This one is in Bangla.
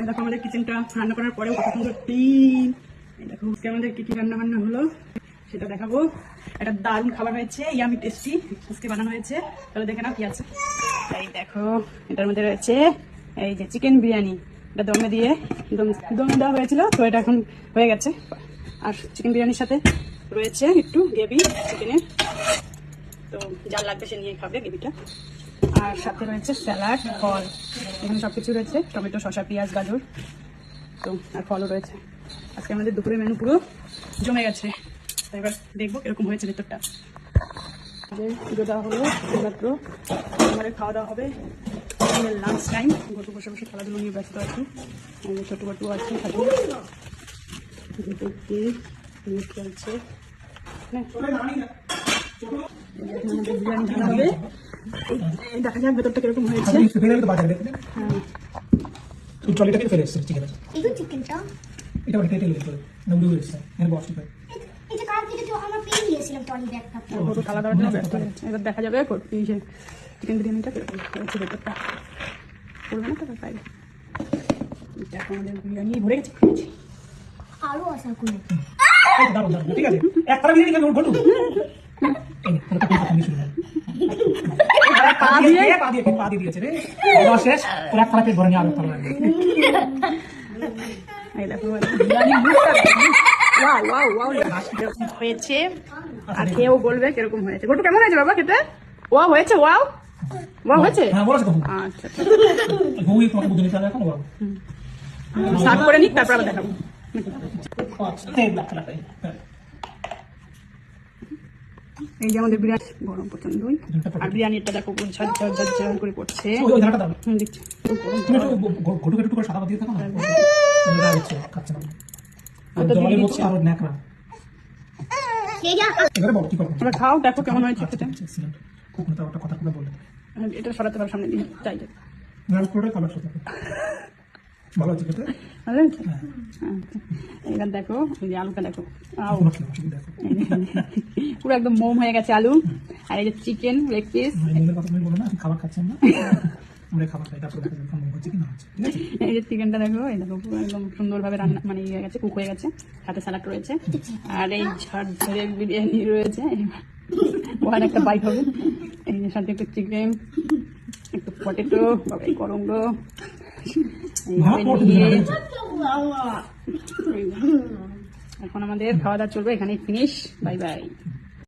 দেখো আমাদের কিচেনটা রান্না করার পরেও কত সুন্দর ক্লিন। দেখো আমাদের কি কি রান্না বান্না হলো সেটা দেখাবো। একটা দারুণ খাবার হয়েছে, ইয়ামি টেস্টি আজকে বানানো হয়েছে। তাহলে দেখে নাও কি আছে। এই দেখো এটার মধ্যে রয়েছে এই যে চিকেন বিরিয়ানি, এটা দমে দিয়ে দমে দেওয়া হয়েছিল, তো এটা এখন হয়ে গেছে। আর চিকেন বিরিয়ানির সাথে রয়েছে একটু গ্রেভি চিকেনের, তো যার লাগবে সে নিয়ে খাবে গ্রেভিটা। আর সাথে রয়েছে স্যালাড, ফল, এখানে সব কিছু রয়েছে, টমেটো, শসা, পেঁয়াজ, গাজর, তো আর ফলও রয়েছে। আজকে আমাদের দুপুরের মেনু পুরো জমে গেছে। তো এবার দেখবো কিরকম হয়েছে ভেতরটা। পুজো দেওয়া হলো মাত্র, আমাদের খাওয়া দাওয়া হবে লাঞ্চ টাইম। গটু বসে বসে খেলাধুলো নিয়ে ব্যস্ত আছি, ছোটো গটু আছে সাথে চলছে। বিরিয়ানি ভালো হবে, দেখা যাক ভেতরটা কিরকম হয়েছে। এবার দেখা যাবে চিকেন বিরিয়ানিটা কিরকম হয়েছে ভেতরটা, করবে না তো পাইবে। দেখো আমাদের বিরিয়ানি ভরে গেছে, খেয়েছি আরো আশা করি। ঠিক আছে একটা বিরিয়ানি খাবে ঘটু পা দিয়ে দিয়েছে রে, শেষ পুরো একটা পেট ভরে নিয়ে আলো ভালো লাগবে। হয়েছে আর খেয়েও বলবে কিরকম হয়েছে। গটু কেমন হয়েছে বাবা খেতে? ওয়াও হয়েছে, ওয়াও ওয়াও হয়েছে। আচ্ছা সার্ভ করে নিক, তারপর আবার দেখাবো। এই যে আমাদের বিরিয়ানি গরম প্রচন্ডই, আর বিরিয়ানিটা দেখো ঝরঝর করে পড়ছে। দেখছি খাও, দেখো কেমন হয়েছে। এটা সরাতে পারো সামনে দিয়ে, চাই ভালো আছে খেতে। এবার দেখো এই যে আলুটা দেখো, পুরো একদম মোম হয়ে গেছে আলু। আর এই যে চিকেন লেগ পিস, খাবার খাচ্ছেন না, খাবার খাই তারপর এই যে চিকেনটা দেখো, এই দেখো পুরো একদম সুন্দরভাবে রান্না মানে ইয়ে হয়ে গেছে, কুক হয়ে গেছে, সাথে স্যালাড রয়েছে, আর এই ঝরঝরে বিরিয়ানি রয়েছে। ওখানে একটা বাইক হবে, এই যে সাথে একটু চিকেন, একটু পটেটো, গরম গো। এখন আমাদের খাওয়া দাওয়া চলবে, এখানেই ফিনিশ। Bye bye.